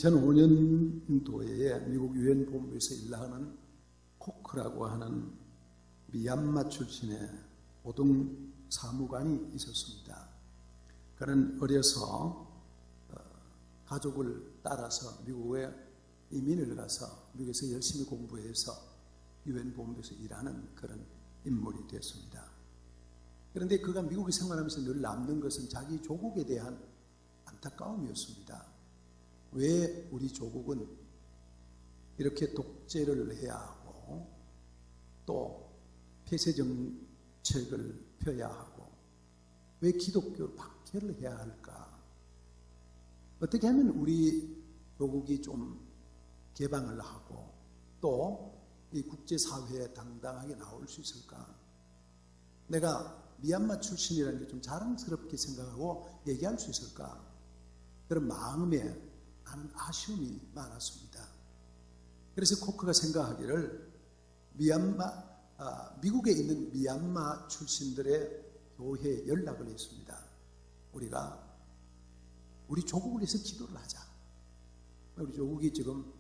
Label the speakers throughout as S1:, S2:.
S1: 2005년도에 미국 유엔 본부에서 일하는 코크라고 하는 미얀마 출신의 고등 사무관이 있었습니다. 그는 어려서 가족을 따라서 미국에 이민을 가서 미국에서 열심히 공부해서 유엔 본부에서 일하는 그런 인물이 됐습니다. 그런데 그가 미국에 생활하면서 늘 남는 것은 자기 조국에 대한 안타까움이었습니다. 왜 우리 조국은 이렇게 독재를 해야 하고 또 폐쇄 정책을 펴야 하고 왜 기독교 박해를 해야 할까? 어떻게 하면 우리 조국이 좀 개방을 하고 또 이 국제사회에 당당하게 나올 수 있을까? 내가 미얀마 출신이라는 게 좀 자랑스럽게 생각하고 얘기할 수 있을까? 그런 마음에 나는 아쉬움이 많았습니다. 그래서 코크가 생각하기를 미국에 있는 미얀마 출신들의 교회에 연락을 했습니다. 우리가 우리 조국을 위해서 기도를 하자. 우리 조국이 지금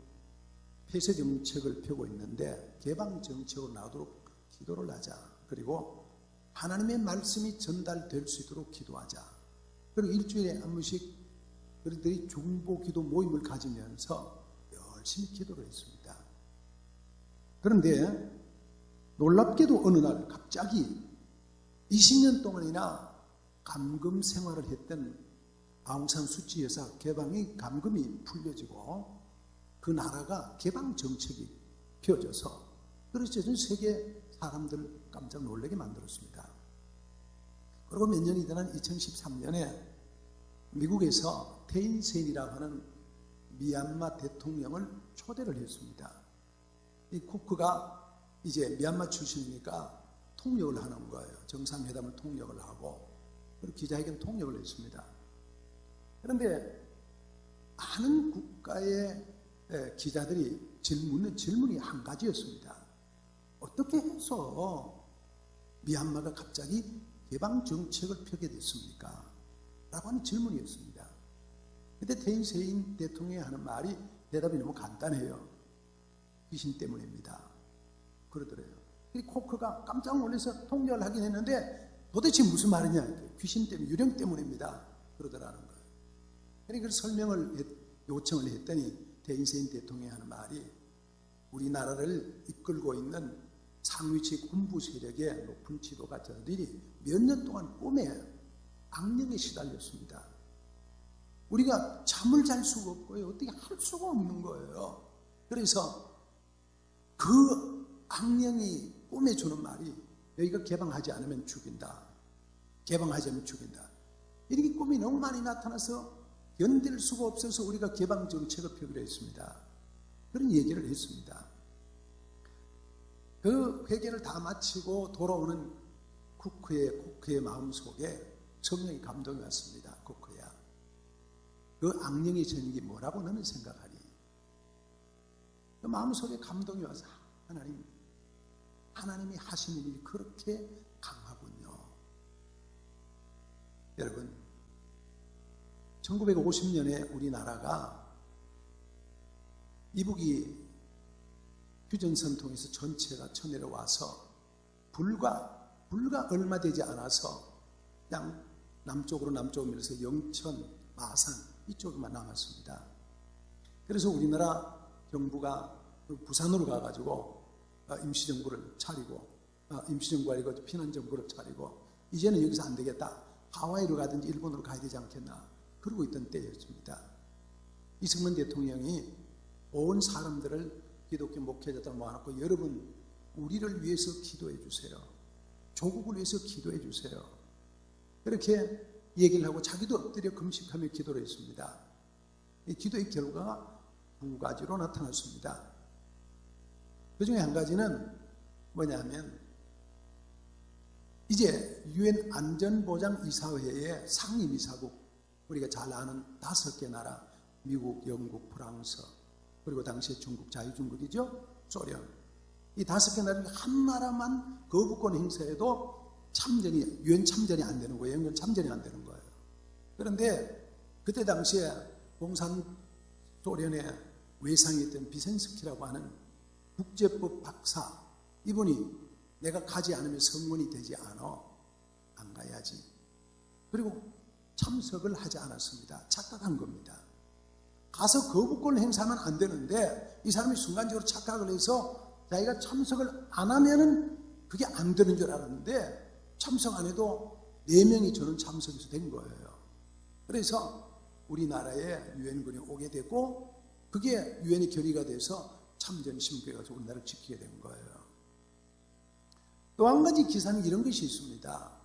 S1: 폐쇄 정책을 펴고 있는데 개방 정책으로 나오도록 기도를 하자. 그리고 하나님의 말씀이 전달될 수 있도록 기도하자. 그리고 일주일에 한 번씩 그들이 중보 기도 모임을 가지면서 열심히 기도를 했습니다. 그런데 놀랍게도 어느 날 갑자기 20년 동안이나 감금 생활을 했던 아웅산 수치 여사 개방이 감금이 풀려지고 그 나라가 개방 정책이 펴져서 그래서 전 세계 사람들 깜짝 놀라게 만들었습니다. 그리고 몇 년이 지난 2013년에 미국에서 테인세인이라고 하는 미얀마 대통령을 초대를 했습니다. 이 코크가 이제 미얀마 출신이니까 통역을 하는 거예요. 정상회담을 통역을 하고 그리고 기자회견 통역을 했습니다. 그런데 많은 국가의 기자들이 질문이 한 가지였습니다. 어떻게 해서 미얀마가 갑자기 개방 정책을 펴게 됐습니까? 라고 하는 질문이었습니다. 그때 테인세인 대통령이 하는 말이 대답이 너무 간단해요. 귀신 때문입니다. 그러더래요. 코크가 깜짝 놀라서 통역을 하긴 했는데 도대체 무슨 말이냐? 귀신 때문에, 유령 때문입니다. 그러더라는 거예요. 그래서 설명을 요청을 했더니 테인세인 대통령이 하는 말이 우리나라를 이끌고 있는 상위치 군부 세력의 높은 지도자들이 몇 년 동안 꿈에 악령에 시달렸습니다. 우리가 잠을 잘 수가 없고요. 어떻게 할 수가 없는 거예요. 그래서 그 악령이 꿈에 주는 말이 여기가 개방하지 않으면 죽인다. 개방하지 않으면 죽인다. 이렇게 꿈이 너무 많이 나타나서 견딜 수가 없어서 우리가 개방 정책을 펴기로 했습니다. 그런 얘기를 했습니다. 그 회개를 다 마치고 돌아오는 코크의 마음속에 성령의 감동이 왔습니다. 코크야, 그 악령의 전익이 뭐라고 너는 생각하니? 그 마음속에 감동이 와서 하나님이 하시는 일이 그렇게 강하군요. 여러분, 1950년에 우리나라가 이북이 휴전선 통해서 전체가 쳐내려와서 불과 얼마 되지 않아서 그냥 남쪽으로 밀어서 영천, 마산 이쪽만 남았습니다. 그래서 우리나라 정부가 부산으로 가가지고 임시정부를 차리고 임시정부 아니고 피난정부를 차리고 이제는 여기서 안 되겠다. 하와이로 가든지 일본으로 가야 되지 않겠나. 그러고 있던 때였습니다. 이승만 대통령이 온 사람들을 기독교 목회자들 모아놓고 여러분 우리를 위해서 기도해 주세요. 조국을 위해서 기도해 주세요. 그렇게 얘기를 하고 자기도 엎드려 금식하며 기도를 했습니다. 이 기도의 결과가 두 가지로 나타났습니다. 그 중에 한 가지는 뭐냐면 이제 유엔 안전보장이사회의 상임이사국, 우리가 잘 아는 5개 나라, 미국, 영국, 프랑스, 그리고 당시에 중국, 자유중국이죠, 소련. 이 5개 나라 중에 한 나라만 거부권 행사해도 유엔 참전이 안 되는 거예요. 유엔 참전이 안 되는 거예요. 그런데 그때 당시에 공산 소련의 외상이었던 비센스키라고 하는 국제법 박사, 이분이 내가 가지 않으면 성문이 되지 않아, 안 가야지. 그리고 참석을 하지 않았습니다. 착각한 겁니다. 가서 거부권을 행사하면 안 되는데 이 사람이 순간적으로 착각을 해서 자기가 참석을 안 하면은 그게 안 되는 줄 알았는데 참석 안 해도 4명이 저는 참석해서 된 거예요. 그래서 우리나라에 유엔군이 오게 되고 그게 유엔이 결의가 돼서 참전신부가 가서 우리나라를 지키게 된 거예요. 또 한 가지 기사는 이런 것이 있습니다.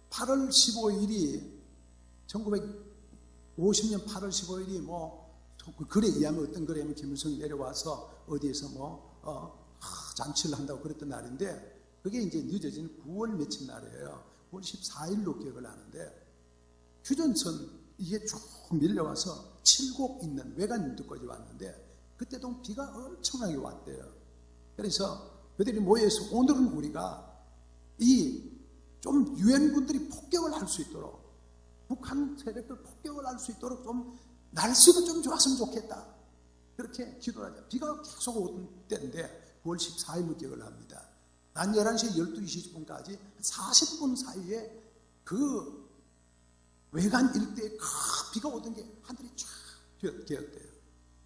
S1: 8월 15일이 1950년 8월 15일이 그 글에 의하면 어떤 글에 의하면 김일성이 내려와서 어디에서 잔치를 한다고 그랬던 날인데 그게 이제 늦어진 9월 며칠 날이에요. 9월 14일로 기억을 하는데 휴전선 이게 쭉 밀려와서 칠곡 있는 외관인도까지 왔는데 그때도 비가 엄청나게 왔대요. 그래서 그들이 모여서 오늘은 우리가 이 좀 유엔군들이 폭격을 할 수 있도록 북한 세력들 폭격을 할 수 있도록 좀 날씨가 좀 좋았으면 좋겠다. 그렇게 기도를 하죠. 비가 계속 오던 때인데 9월 14일로 기억을 합니다. 낮 11시 12시 20분까지 40분 사이에 그 외관 일대에 비가 오던 게 하늘이 쫙 개었대요.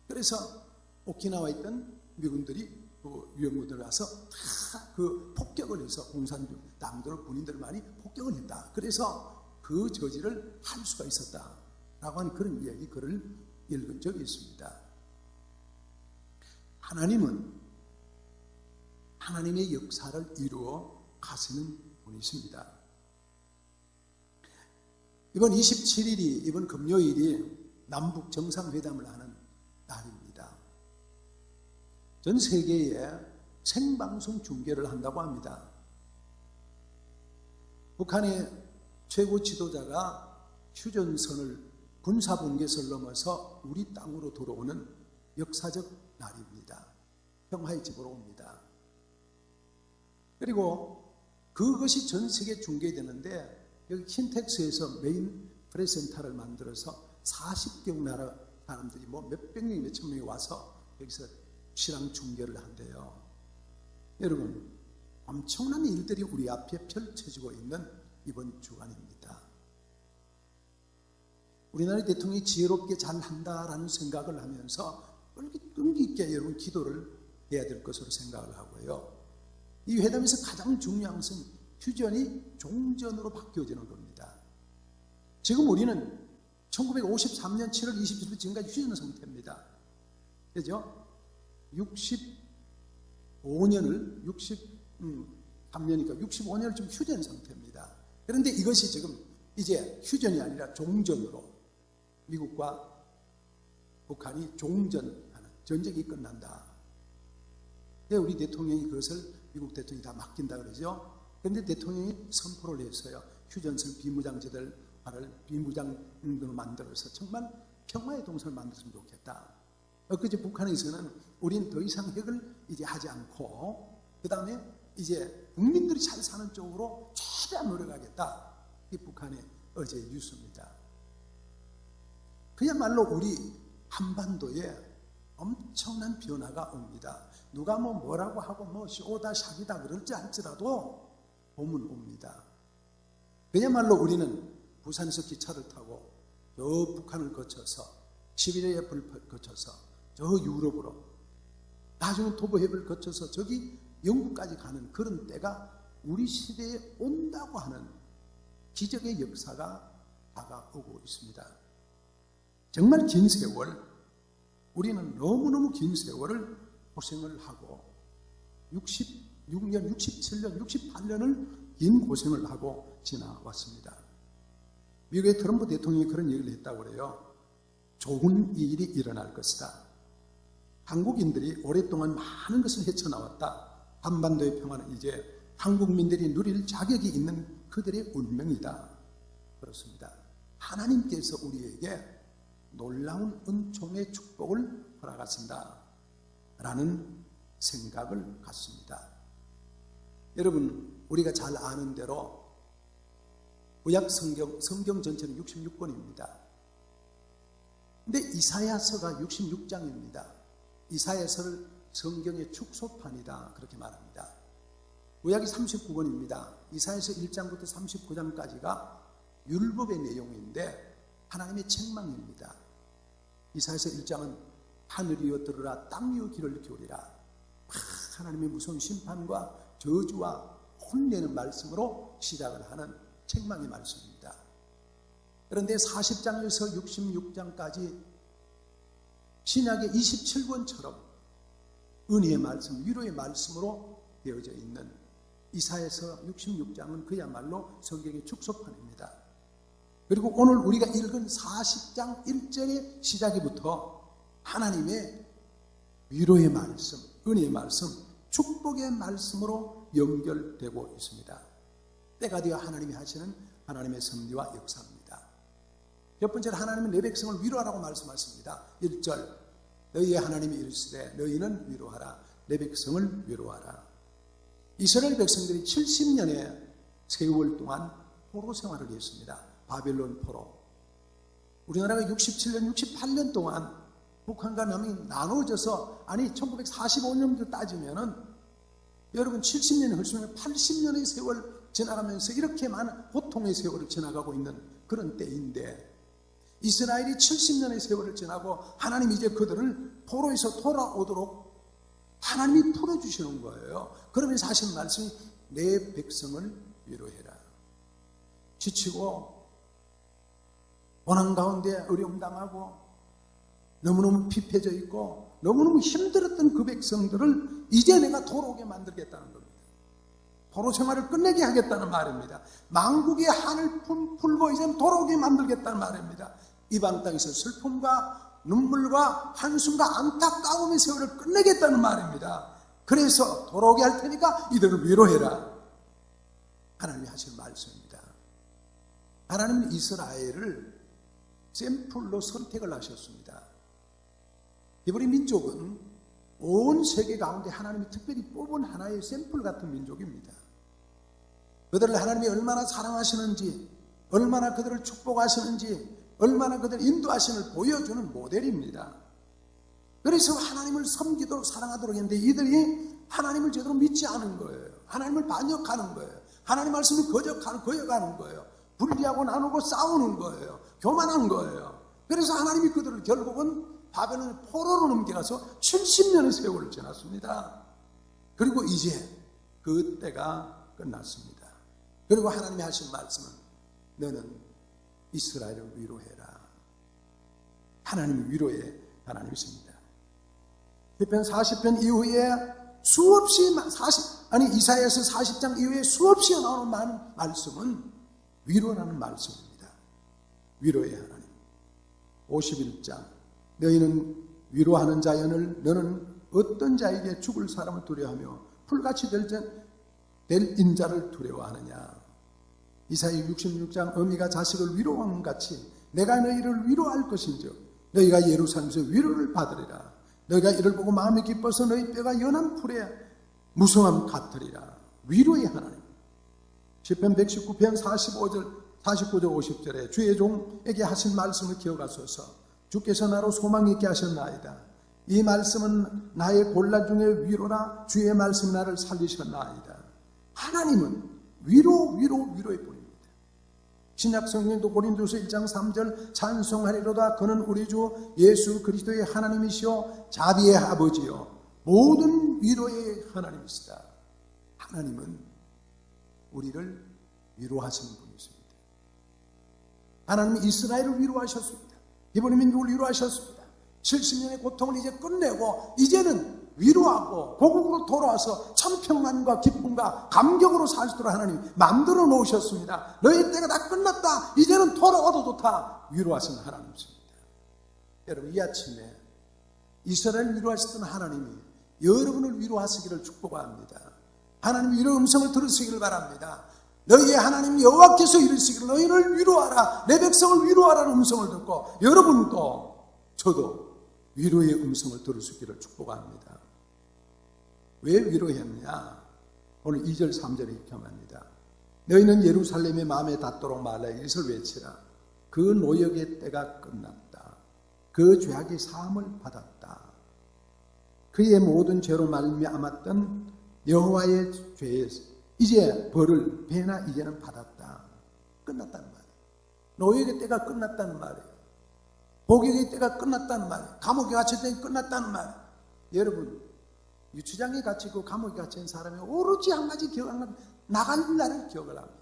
S1: 그래서 오키나와에 있던 미군들이 그 유엔군들 와서 다 그 폭격을 해서 공산주 남들 군인들 많이 폭격을 했다. 그래서 그 저지를 할 수가 있었다라고 하는 그런 이야기 글을 읽은 적이 있습니다. 하나님은 하나님의 역사를 이루어 가시는 분이십니다. 이번 27일이 이번 금요일이 남북 정상회담을 하는 날입니다. 전 세계에 생방송 중계를 한다고 합니다. 북한의 최고 지도자가 휴전선을 군사분계선을 넘어서 우리 땅으로 들어오는 역사적 날입니다. 평화의 집으로 옵니다. 그리고 그것이 전 세계에 중계되는데 여기 킨텍스에서 메인 프레센터를 만들어서 40개 나라 사람들이 몇백 명이 몇천 명이 와서 여기서 실황 중계를 한대요. 여러분, 엄청난 일들이 우리 앞에 펼쳐지고 있는 이번 주간입니다. 우리나라 대통령이 지혜롭게 잘한다라는 생각을 하면서 끈기 있게 여러분 기도를 해야 될 것으로 생각을 하고요. 이 회담에서 가장 중요한 것은 휴전이 종전으로 바뀌어지는 겁니다. 지금 우리는 1953년 7월 27일 지금까지 휴전 상태입니다. 그죠? 65년을 63년이니까 65년을 지금 휴전 상태입니다. 그런데 이것이 지금 이제 휴전이 아니라 종전으로 미국과 북한이 종전하는 전쟁이 끝난다. 우리 대통령이 그것을 미국 대통령이 다 맡긴다 그러죠. 그런데 대통령이 선포를 했어요. 휴전선 비무장지대를 비무장으로 만들어서 정말 평화의 동선을 만들었으면 좋겠다. 엊그제 북한에서는 우린 더 이상 핵을 이제 하지 않고 그 다음에 이제 국민들이 잘 사는 쪽으로 최대한 노력하겠다. 이 북한의 어제 뉴스입니다. 그야말로 우리 한반도에 엄청난 변화가 옵니다. 누가 뭐라고 하고 쇼다 샤기다 그럴지 할지라도 봄은 옵니다. 그야말로 우리는 부산에서 기차를 타고 저 북한을 거쳐서 시베리아 불을 거쳐서 저 유럽으로 나중에 도보해협을 거쳐서 저기 영국까지 가는 그런 때가 우리 시대에 온다고 하는 기적의 역사가 다가오고 있습니다. 정말 긴 세월, 우리는 너무너무 긴 세월을 고생을 하고 66년, 67년, 68년을 긴 고생을 하고 지나왔습니다. 미국의 트럼프 대통령이 그런 얘기를 했다고 그래요. 좋은 일이 일어날 것이다. 한국인들이 오랫동안 많은 것을 헤쳐나왔다. 한반도의 평화는 이제 한국민들이 누릴 자격이 있는 그들의 운명이다. 그렇습니다. 하나님께서 우리에게 놀라운 은총의 축복을 허락하신다 라는 생각을 갖습니다. 여러분, 우리가 잘 아는 대로 구약 성경 전체는 66권입니다. 근데 이사야서가 66장입니다. 이사야서를 성경의 축소판이다 그렇게 말합니다. 구약이 39권입니다. 이사야서 1장부터 39장까지가 율법의 내용인데 하나님의 책망입니다. 이사야서 1장은 하늘이여 들으라 땅이여 귀를 기울이라, 하나님의 무서운 심판과 저주와 혼내는 말씀으로 시작을 하는 책망의 말씀입니다. 그런데 40장에서 66장까지 신약의 27권처럼 은혜의 말씀, 위로의 말씀으로 되어져 있는 이사야서 66장은 그야말로 성경의 축소판입니다. 그리고 오늘 우리가 읽은 40장 1절의 시작부터 하나님의 위로의 말씀, 은혜의 말씀, 축복의 말씀으로 연결되고 있습니다. 때가 되어 하나님이 하시는 하나님의 섭리와 역사입니다. 첫 번째로 하나님은 내 백성을 위로하라고 말씀하십니다. 1절, 너희의 하나님이 이르시되 너희는 위로하라, 내 백성을 위로하라. 이스라엘 백성들이 70년의 세월 동안 포로 생활을 했습니다. 바벨론 포로. 우리나라가 67년, 68년 동안 북한과 남이 나눠져서, 아니 1945년부터 따지면은 여러분 70년이 헐수면 80년의 세월 지나가면서 이렇게 많은 고통의 세월을 지나가고 있는 그런 때인데, 이스라엘이 70년의 세월을 지나고 하나님이 이제 그들을 포로에서 돌아오도록 하나님이 풀어주시는 거예요. 그러면서 하신 말씀이 내 백성을 위로해라. 지치고 고난 가운데 어려움 당하고 너무너무 피폐져 있고 너무너무 힘들었던 그 백성들을 이제 내가 돌아오게 만들겠다는 겁니다. 포로 생활을 끝내게 하겠다는 말입니다. 만국의 한을 풀고 이제 돌아오게 만들겠다는 말입니다. 이방 땅에서 슬픔과 눈물과 한숨과 안타까움의 세월을 끝내겠다는 말입니다. 그래서 돌아오게 할 테니까 이들을 위로해라. 하나님이 하신 말씀입니다. 하나님은 이스라엘을 샘플로 선택을 하셨습니다. 이브리 민족은 온 세계 가운데 하나님이 특별히 뽑은 하나의 샘플 같은 민족입니다. 그들을 하나님이 얼마나 사랑하시는지, 얼마나 그들을 축복하시는지, 얼마나 그들을 인도하시는 보여주는 모델입니다. 그래서 하나님을 섬기도록 사랑하도록 했는데 이들이 하나님을 제대로 믿지 않은 거예요. 하나님을 반역하는 거예요. 하나님 말씀을 거역하는 거예요. 분리하고 나누고 싸우는 거예요. 교만한 거예요. 그래서 하나님이 그들을 결국은 바벨론 포로로 넘겨가서 70년의 세월을 지났습니다. 그리고 이제 그 때가 끝났습니다. 그리고 하나님이 하신 말씀은 너는 이스라엘을 위로해라. 하나님이 위로의 하나님이십니다. 시편 40편 이후에 수없이 이사야서 40장 이후에 수없이 나오는 많은 말씀은 위로라는 말씀입니다. 위로의 하나님. 51장 너희는 위로하는 자연을 너는 어떤 자에게 죽을 사람을 두려워하며 풀같이 될 인자를 두려워하느냐. 이사야 66장 어미가 자식을 위로하는 같이 내가 너희를 위로할 것인즉 너희가 예루살렘에서 위로를 받으리라. 너희가 이를 보고 마음이 기뻐서 너희 뼈가 연한 풀에 무성함 같으리라. 위로의 하나님. 시편 119편 49절 50절에 주의 종에게 하신 말씀을 기억하소서. 주께서 나로 소망 있게 하셨나이다. 이 말씀은 나의 곤란 중에 위로라. 주의 말씀 나를 살리셨나이다. 하나님은 위로의 뿐입니다. 신약 성경도 고린도서 1장 3절 찬송하리로다. 그는 우리 주 예수 그리스도의 하나님이시오 자비의 아버지요 모든 위로의 하나님이시다. 하나님은 우리를 위로하시는 분이십니다. 하나님은 이스라엘을 위로하셨습니다. 이번 민족을 위로하셨습니다. 70년의 고통을 이제 끝내고 이제는 위로하고 고국으로 돌아와서 참 평안과 기쁨과 감격으로 살 수 있도록 하나님 만들어 놓으셨습니다. 너희 때가 다 끝났다. 이제는 돌아와도 좋다. 위로하시는 하나님이십니다. 여러분 이 아침에 이스라엘을 위로하셨던 하나님이 여러분을 위로하시기를 축복합니다. 하나님 위로 음성을 들으시기를 바랍니다. 너희의 하나님 여호와께서 이르시기를 너희를 위로하라. 내 백성을 위로하라는 음성을 듣고 여러분도 저도 위로의 음성을 들을 수 있기를 축복합니다. 왜 위로했느냐? 오늘 2절 3절에 이렇게 말합니다. 너희는 예루살렘의 마음에 닿도록 말라 이것을 외치라. 그 노역의 때가 끝났다. 그 죄악의 사함을 받았다. 그의 모든 죄로 말미암았던 여호와의 죄에 이제 벌을 배나 이제는 받았다. 끝났다는 말이에요. 노역의 때가 끝났다는 말이에요. 복역의 때가 끝났다는 말이에요. 감옥에 갇힐 때가 끝났다는 말이에요. 여러분, 유치장에 갇히고 감옥에 갇힌 사람이 오로지 한 가지 기억하는 건 나갈 날을 기억을 합니다.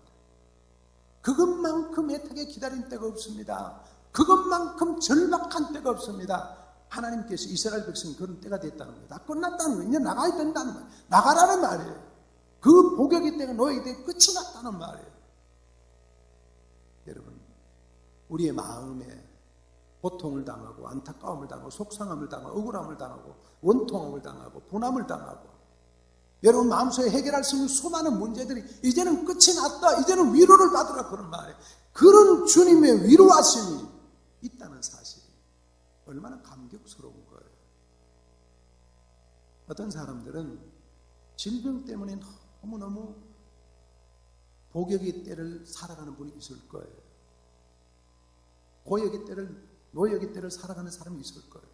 S1: 그것만큼 애타게 기다린 때가 없습니다. 그것만큼 절박한 때가 없습니다. 하나님께서 이스라엘 백성이 그런 때가 됐다는 거예요. 다 끝났다는 거예요. 이제 나가야 된다는 거예요. 나가라는 말이에요. 그 복역의 때가 노예의 때가 끝이 났다는 말이에요. 여러분, 우리의 마음에 고통을 당하고 안타까움을 당하고 속상함을 당하고 억울함을 당하고 원통함을 당하고 분함을 당하고 여러분 마음속에 해결할 수 있는 수많은 문제들이 이제는 끝이 났다. 이제는 위로를 받으라 그런 말이에요. 그런 주님의 위로하심이 있다는 사실이 얼마나 감격스러운 거예요. 어떤 사람들은 질병 때문에 너무너무 복역의 때를 살아가는 분이 있을 거예요. 고역의 때를, 노역의 때를 살아가는 사람이 있을 거예요.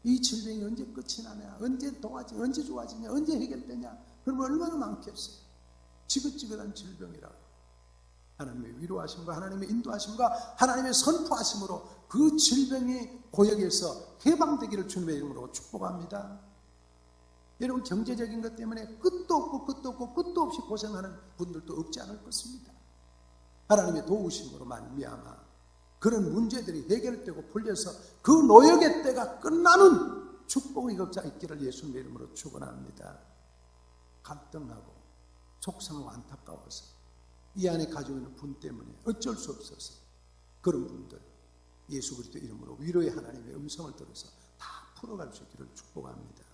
S1: 이 질병이 언제 끝이 나냐, 언제 동하지, 언제 좋아지냐, 언제 해결되냐, 그러면 얼마나 많겠어요. 지긋지긋한 질병이라고. 하나님의 위로하심과 하나님의 인도하심과 하나님의 선포하심으로 그 질병이 고역에서 해방되기를 주님의 이름으로 축복합니다. 여러분, 경제적인 것 때문에 끝도 없고 끝도 없고 끝도 없이 고생하는 분들도 없지 않을 것입니다. 하나님의 도우심으로 말미암아 그런 문제들이 해결되고 풀려서 그 노역의 때가 끝나는 축복의 격자 있기를 예수님의 이름으로 축원합니다. 갈등하고 속상하고 안타까워서 이 안에 가지고 있는 분 때문에 어쩔 수 없어서 그런 분들 예수 그리스도 이름으로 위로의 하나님의 음성을 들어서 다 풀어갈 수 있기를 축복합니다.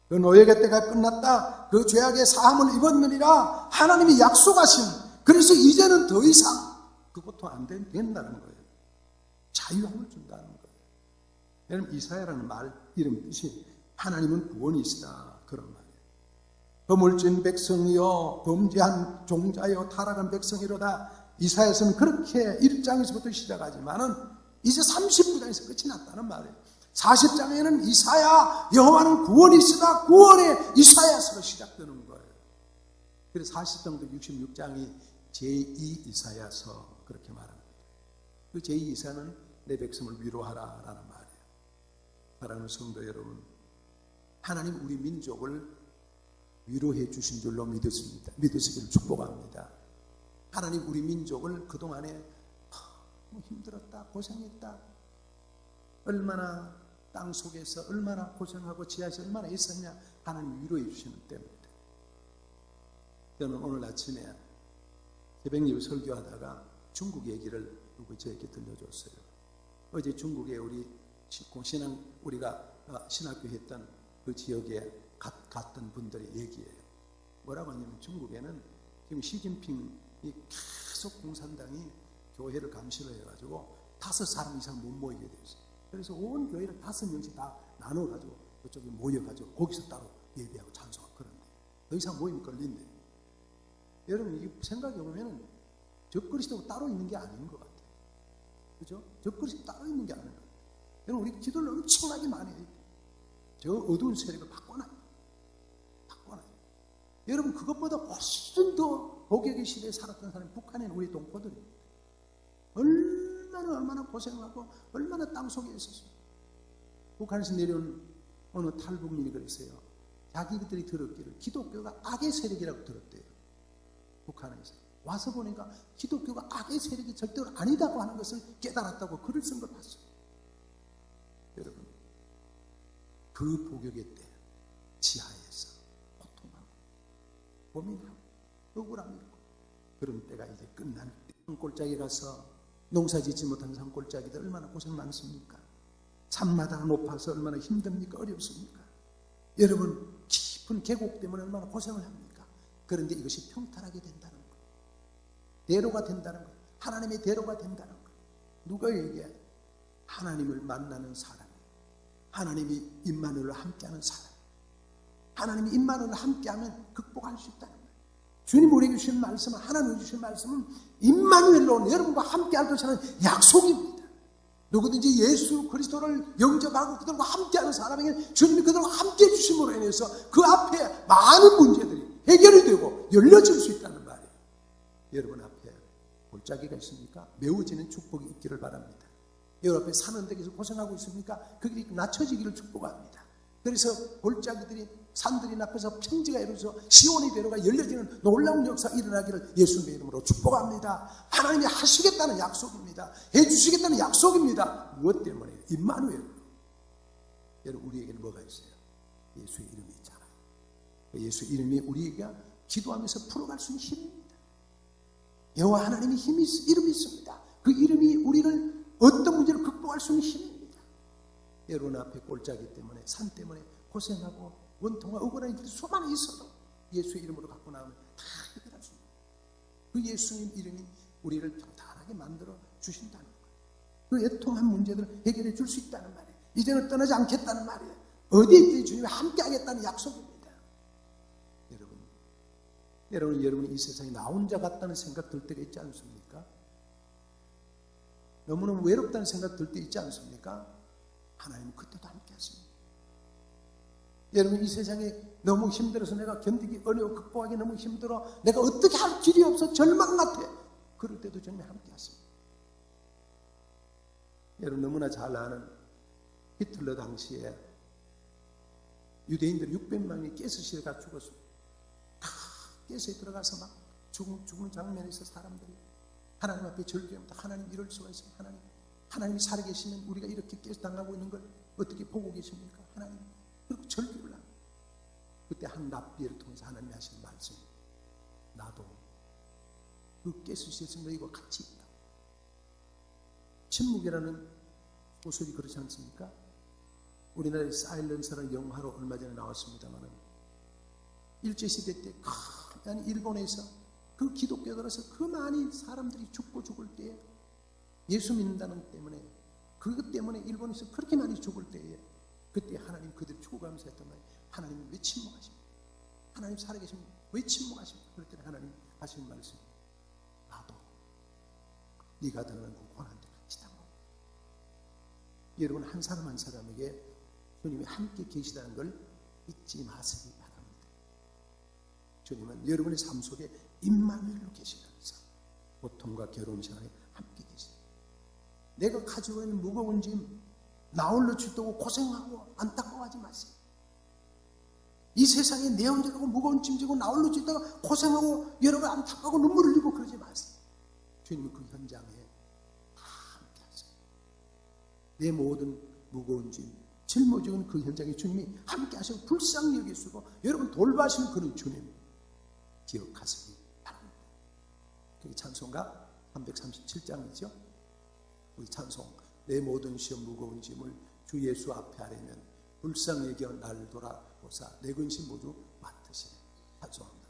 S1: 그 노역의 때가 끝났다. 그 죄악의 사함을 입었느니라 하나님이 약속하신, 그래서 이제는 더 이상 그 고통 안 된다는 거예요. 자유함을 준다는 거예요. 여러분, 이사야라는 말 이름 뜻이 하나님은 구원이시다 그런 말이에요. 허물진 백성이여 범죄한 종자여 타락한 백성이로다. 이사야서는 그렇게 1장에서부터 시작하지만은 이제 39장에서 끝이 났다는 말이에요. 40장에는 이사야 여호와는 구원이시다, 구원의 이사야서로 시작되는 거예요. 그래서 40장부터 66장이 제2 이사야서 그렇게 말합니다. 그 제2 이사야는 내 백성을 위로하라 라는 말이에요. 사랑하는 성도 여러분, 하나님 우리 민족을 위로해 주신 줄로 믿으십니다. 믿으시기를 축복합니다. 하나님 우리 민족을 그동안에 힘들었다, 고생했다, 얼마나 땅 속에서 얼마나 고생하고 지하에서 얼마나 있었냐, 하나님 위로해 주시는 때문입니다. 저는 오늘 아침에 새벽 예배 설교하다가 중국 얘기를 누구 저에게 들려줬어요. 어제 중국에 우리 우리가 신학교 했던 그 지역에 갔던 분들의 얘기예요. 뭐라고 하냐면 중국에는 지금 시진핑이 계속 공산당이 교회를 감시를 해가지고 5사람 이상 못 모이게 됐어요. 그래서 온 교회를 5명씩 다 나눠가지고 그쪽에 모여가지고 거기서 따로 예배하고 찬송하고 그런데 더 이상 모이면 걸린대. 여러분, 이게 생각해보면 적그리스도가 따로 있는 게 아닌 것 같아요. 그죠? 적그리스도 따로 있는 게 아닌 것 같아요. 여러분, 우리 기도를 엄청나게 많이 해요. 저 어두운 세력을 바꿔놔요. 여러분, 그것보다 훨씬 더 복역의 시대에 살았던 사람이 북한에 있는 우리 동포들입니다. 얼마나 고생하고 얼마나 땅속에 있었어요. 북한에서 내려온 어느 탈북민이 그랬어요. 자기들이 들었기를 기독교가 악의 세력이라고 들었대요. 북한에서 와서 보니까 기독교가 악의 세력이 절대로 아니다고 하는 것을 깨달았다고 글을 쓴 걸 봤어요. 여러분, 그 복역의 때 지하에서 고통하고 고민하고 억울함이 있고 그런 때가 이제 끝난 때, 산골짜기 가서 농사 짓지 못한 산골짜기들 얼마나 고생 많습니까? 산마다가 높아서 얼마나 힘듭니까? 어렵습니까? 여러분, 깊은 계곡 때문에 얼마나 고생을 합니까? 그런데 이것이 평탄하게 된다는 거예요. 대로가 된다는 거예요. 하나님의 대로가 된다는 거예요. 누가 얘기해? 하나님을 만나는 사람, 하나님이 임마누엘과 함께하는 사람, 하나님이 임마누엘과 함께하면 극복할 수 있다는 거예요. 주님 우리에게 주신 말씀은, 하나님 주신 말씀은 임마누엘로 여러분과 함께할 것이라는 약속입니다. 누구든지 예수 그리스도를 영접하고 그들과 함께하는 사람에게 주님이 그들과 함께 해주심으로 인해서 그 앞에 많은 문제들이 해결이 되고 열려질 수 있다는 말이에요. 여러분 앞에 골짜기가 있습니까? 메워지는 축복이 있기를 바랍니다. 여러분 앞에 산은 데에서 고생하고 있습니까? 그들이 낮춰지기를 축복합니다. 그래서 골짜기들이 산들이 앞에서 평지가 이루어져 시온의 배로가 열려지는 놀라운 역사가 일어나기를 예수님의 이름으로 축복합니다. 하나님이 하시겠다는 약속입니다. 해주시겠다는 약속입니다. 무엇 때문에? 임마누엘. 여러분 우리에게는 뭐가 있어요? 예수의 이름이 있잖아요. 예수의 이름이 우리에게 기도하면서 풀어갈 수 있는 힘입니다. 여호와 하나님의 이름이 있습니다. 그 이름이 우리를 어떤 문제를 극복할 수 있는 힘입니다. 여러분 앞에 골짜기 때문에 산 때문에 고생하고 원통과 억울한 일들이 수많이 있어도 예수의 이름으로 갖고 나오면 다 해결할 수 있습니다. 그 예수님 이름이 우리를 평탄하게 만들어 주신다는 거예요. 그 애통한 문제들을 해결해 줄 수 있다는 말이에요. 이제는 떠나지 않겠다는 말이에요. 어디에 있든지 주님이 함께 하겠다는 약속입니다. 여러분이 이 세상에 나 혼자 같다는 생각 들 때가 있지 않습니까? 너무너무 외롭다는 생각 들 때 있지 않습니까? 하나님은 그때도 함께 하십니다. 여러분 이 세상에 너무 힘들어서 내가 견디기 어려워 극복하기 너무 힘들어 내가 어떻게 할 길이 없어 절망 같아 그럴 때도 주님이 함께 하십니다. 여러분 너무나 잘 아는 히틀러 당시에 유대인들 600만이 가스실에 가 죽었습니다. 가스에 들어가서 막 죽는 장면에 있어 사람들이 하나님 앞에 절규합니다. 하나님 이럴 수가 있어요. 하나님이 살아계시면 우리가 이렇게 가스 당하고 있는 걸 어떻게 보고 계십니까? 하나님 그리고 절규를 합니다. 그때 한 랍비를 통해서 하나님이 하시는 말씀 나도 그 가스실에서 너희와 같이 있다. 침묵이라는 소설이 그렇지 않습니까? 우리나라의 사일런스라는 영화로 얼마 전에 나왔습니다만 일제시대 때 큰 일본에서 그 기독교들에서 그 많이 사람들이 죽을 때에 예수 믿는다는 때문에 그것 때문에 일본에서 그렇게 많이 죽을 때에 그때 하나님 그들이 죽어가면서 했던 말이 하나님 왜 침묵하십니까? 하나님 살아계시면 왜 침묵하십니까? 그럴 때는 하나님 하시는 말씀 나도 네가 당하는 그 고난도 같이 당하고 여러분 한 사람 한 사람에게 주님이 함께 계시다는 걸 잊지 마시기 바랍니다. 주님은 여러분의 삶 속에 임마누엘로 계시면서 고통과 괴로운 시간에 함께 계십니다. 내가 가지고 있는 무거운 짐 나 홀로 죽고 고생하고 안타까워하지 마세요. 이 세상에 내 혼자라고 무거운 짐 지고 나 홀로 죽다가 고생하고 여러분 안타까워 눈물을 흘리고 그러지 마세요. 주님은 그 현장에 다 함께 하세요. 내 모든 무거운 짐 짊어지는 그 현장에 주님이 함께 하시고 불쌍히 여기시고 여러분 돌봐시는 그런 주님 기억하시기 바랍니다. 그게 찬송가 337장이죠. 우리 찬송 내 모든 시험 무거운 짐을 주 예수 앞에 아뢰면 불쌍히 여겨 날 돌아보사 내 근심 모두 맡으시네. 찬송합니다.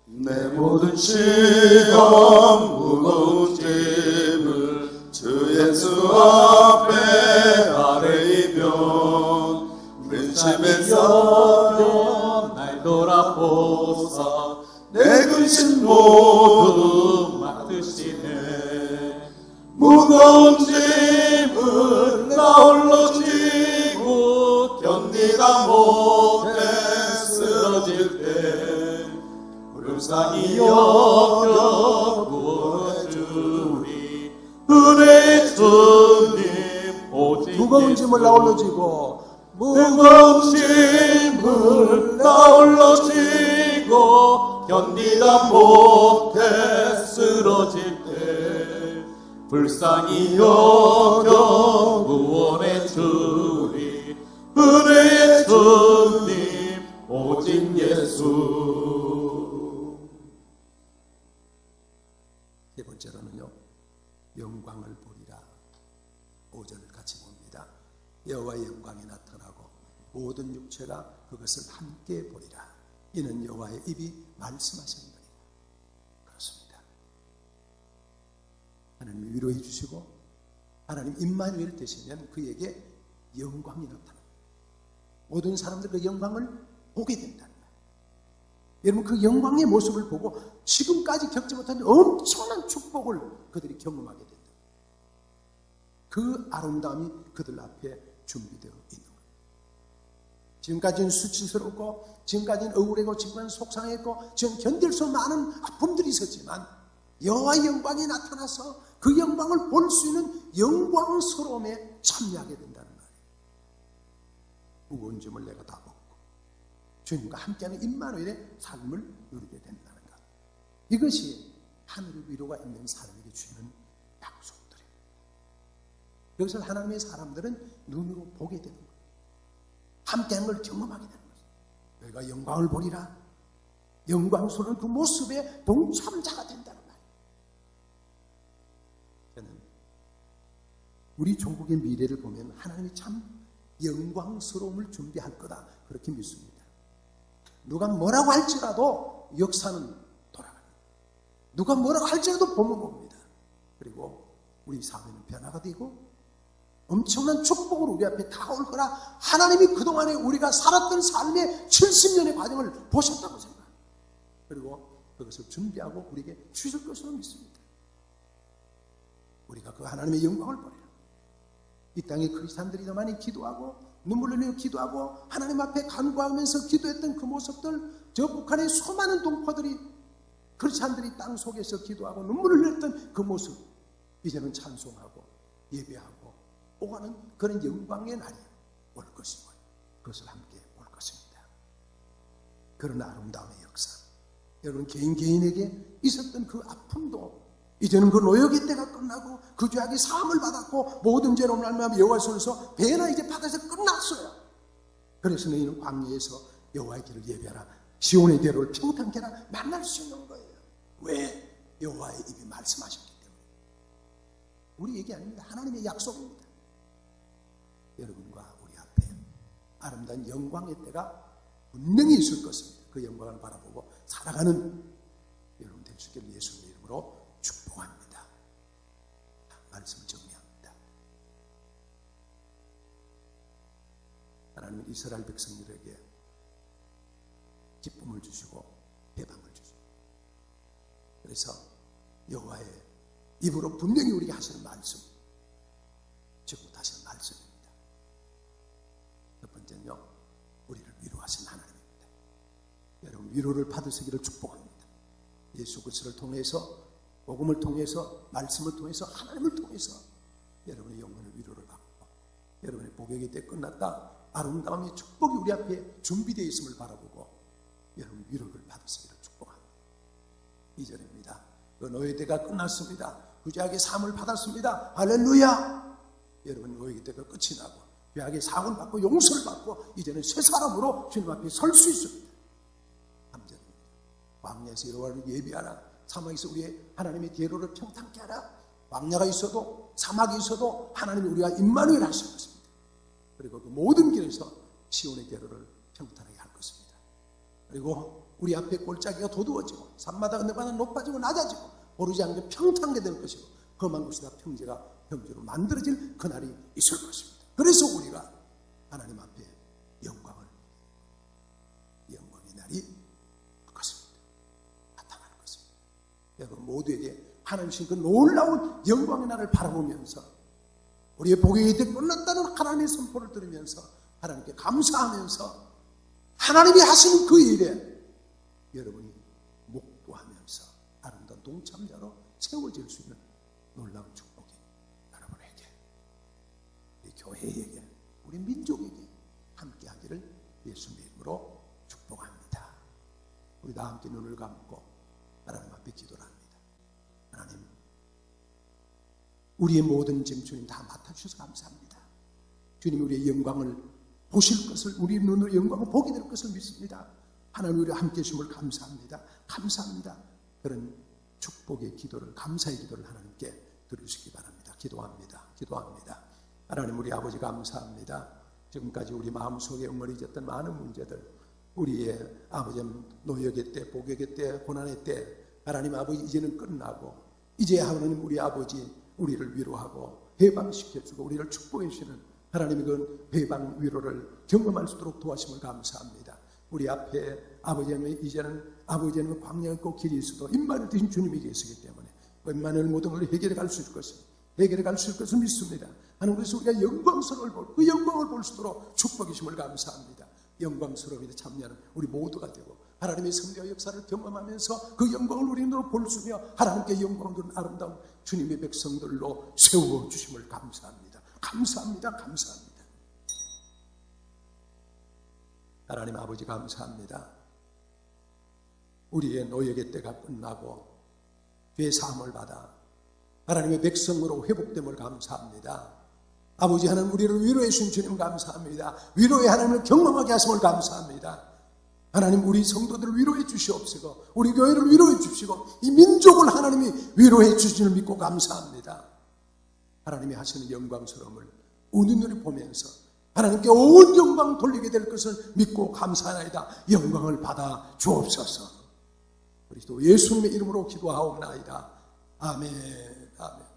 S2: 내 모든 시험 무거운 짐을 주 예수 앞에 아뢰이면 근심에 여겨 날 돌아보사 내 근심 모두 맡으시네. 무거운 짐을 나 홀로 지고 견디다 못해 쓰러질 때 불쌍히 여겨 구원해 주리 은혜의 주님 오직
S1: 무거운 짐을 나 홀로 지고
S2: 무거운 짐을 나 홀로 지고 견디다 못해 쓰러질 때 불쌍히 여겨 구원해 주리 은혜의 주님 오직 예수.
S1: 세 번째로는요 영광을 보리라. 5절을 같이 봅니다. 여호와의 영광이 나타나고 모든 육체가 그것을 함께 보리라. 이는 여호와의 입이 말씀하셨느니라. 그렇습니다. 하나님 위로해 주시고 하나님 임마누엘 되시면 그에게 영광이 나타납니다. 모든 사람들 그 영광을 보게 된다는 거예요. 여러분 그 영광의 모습을 보고 지금까지 겪지 못한 엄청난 축복을 그들이 경험하게 된다. 그 아름다움이 그들 앞에 준비되어 있는 거예요. 지금까지는 수치스럽고 지금까지는 억울하고 지금까지는 속상했고 지금 견딜 수 없는 많은 아픔들이 있었지만 여호와의 영광이 나타나서 그 영광을 볼 수 있는 영광스러움에 참여하게 된다는 말이에요. 무거운 짐을 내가 다 벗고 주님과 함께하는 임마누엘의 삶을 누리게 된다는 것. 이것이 하늘의 위로가 있는 사람에게 주는 약속들이에요. 여기서 하나님의 사람들은 눈으로 보게 되는 거예요. 함께하는 걸 경험하게 되는 거예요. 너희가 영광을 보리라. 영광스러운 그 모습에 동참자가 된다는 거예요. 저는 우리 조국의 미래를 보면 하나님이 참 영광스러움을 준비할 거다 그렇게 믿습니다. 누가 뭐라고 할지라도 역사는 돌아갑니다. 누가 뭐라고 할지라도 봄은 옵니다. 그리고 우리 사회는 변화가 되고 엄청난 축복으로 우리 앞에 다가올 거라 하나님이 그동안에 우리가 살았던 삶의 70년의 과정을 보셨다고 생각합니다. 그리고 그것을 준비하고 우리에게 주실 것으로 믿습니다. 우리가 그 하나님의 영광을 보리라. 이 땅에 크리스찬들이 더 많이 기도하고 눈물 흘리며 기도하고 하나님 앞에 간구하면서 기도했던 그 모습들, 저 북한의 수많은 동포들이 크리스찬들이 땅 속에서 기도하고 눈물을 흘렸던 그 모습, 이제는 찬송하고 예배하고 오가는 그런 영광의 날이 올 것이고 그것을 함께 볼 것입니다. 그런 아름다움의 역사, 여러분 개인에게 있었던 그 아픔도 이제는 그 노역의 때가 끝나고 그 죄악이 사함을 받았고 모든 죄로 말미암아 여호와의 손에서 배나 이제 바다에서 끝났어요. 그래서 너희는 광야에서 여호와의 길을 예배하라. 시온의 대로를 평탄케 하라. 만날 수 있는 거예요. 왜? 여호와의 입이 말씀하셨기 때문에. 우리 얘기 아닙니다. 하나님의 약속입니다. 여러분과 우리 앞에 아름다운 영광의 때가 분명히 있을 것입니다. 그 영광을 바라보고 살아가는 여러분 될 수 있기를 예수님의 이름으로 축복합니다. 말씀을 정리합니다. 하나님은 이스라엘 백성들에게 기쁨을 주시고 해방을 주시고, 그래서 여호와의 입으로 분명히 우리에게 하시는 말씀, 즉 하시는 말씀입니다. 첫 번째는요, 우리를 위로하신 하나님입니다. 여러분 위로를 받으시기를 축복합니다. 예수 그리스도를 통해서, 복음을 통해서, 말씀을 통해서, 하나님을 통해서 여러분의 영혼의 위로를 받고 여러분의 복역의 때 끝났다, 아름다움의 축복이 우리 앞에 준비되어 있음을 바라보고 여러분 위로를 받으시기를 축복합니다. 2절입니다. 그 노예 때가 끝났습니다. 그 죄악의 사함을 받았습니다. 할렐루야. 여러분 노예 때가 끝이 나고 죄악의 사함을 받고 용서를 받고 이제는 새 사람으로 주님 앞에 설 수 있습니다. 3절입니다. 광야에서 여호와를 예비하라. 사막에서 우리의 하나님의 대로를 평탄케 하라. 광야가 있어도 사막이 있어도 하나님이 우리가 임마누엘 하실 것입니다. 그리고 그 모든 길에서 시온의 대로를 평탄하게 할 것입니다. 그리고 우리 앞에 골짜기가 도두어지고 산마다 언덕마다 높아지고 낮아지고 오르지 않게 평탄하게 될 것이고 험한 곳이다 평지로 만들어질 그날이 있을 것입니다. 그래서 우리가 하나님 앞에 영광의 날이 올 것입니다. 나타날 것입니다. 여러분 모두에게 하나님 주신 그 놀라운 영광의 날을 바라보면서 우리의 복이 이제 끝났다는 하나님의 선포를 들으면서 하나님께 감사하면서 하나님이 하시는 그 일에 여러분이 목도하면서 아름다운 동참자로 세워질 수 있는 놀라운 축복이 여러분에게, 우리 교회에게, 우리 민족에게 함께하기를 예수님의 이름으로 축복합니다. 우리 다 함께 눈을 감고 하나님 앞에 기도를 합니다. 하나님, 우리의 모든 짐 주님 다 맡아주셔서 감사합니다. 주님 우리의 영광을 보실 것을, 우리 눈으로 영광을 보게 될 것을 믿습니다. 하나님 우리와 함께 해주심을 감사합니다. 감사합니다. 그런 축복의 기도를, 감사의 기도를 하나님께 드리시기 바랍니다. 기도합니다. 하나님 우리 아버지 감사합니다. 지금까지 우리 마음속에 엉거리졌던 많은 문제들, 우리의 아버지 노역의 때, 복역의 때, 고난의 때 하나님 아버지 이제는 끝나고 이제 하나님 우리 아버지 우리를 위로하고 해방시켜주고 우리를 축복해 주시는 하나님의 그 해방 위로를 경험할 수 있도록 도와주심을 감사합니다. 우리 앞에 아버지 하나님, 이제는 아버지 하나님 광야에 있고 길이 있어도 임마누엘 되신 주님이 계시기 때문에 임마누엘 모든 걸 해결해 갈 수 있을 것을 해결해 갈 수 있을 것을 믿습니다. 하나님, 그래서 우리가 영광스러움을 볼, 그 영광을 볼 수 있도록 축복이심을 감사합니다. 영광스러움에 참여하는 우리 모두가 되고 하나님의 성대와 역사를 경험하면서 그 영광을 우리로 볼 수 있으며 하나님께 영광을 두는 아름다운 주님의 백성들로 세워주심을 감사합니다. 감사합니다. 감사합니다. 하나님 아버지 감사합니다. 우리의 노예의 때가 끝나고 죄 사함을 받아 하나님의 백성으로 회복됨을 감사합니다. 아버지 하나님, 우리를 위로해 주신 주님 감사합니다. 위로의 하나님을 경험하게 하심을 감사합니다. 하나님, 우리 성도들을 위로해 주시옵시고 우리 교회를 위로해 주시고 이 민족을 하나님이 위로해 주시는 믿고 감사합니다. 하나님이 하시는 영광스러움을 우리 눈에 보면서 하나님께 온 영광 돌리게 될 것을 믿고 감사하나이다. 영광을 받아 주옵소서. 우리 또 예수님의 이름으로 기도하옵나이다. 아멘. 아멘.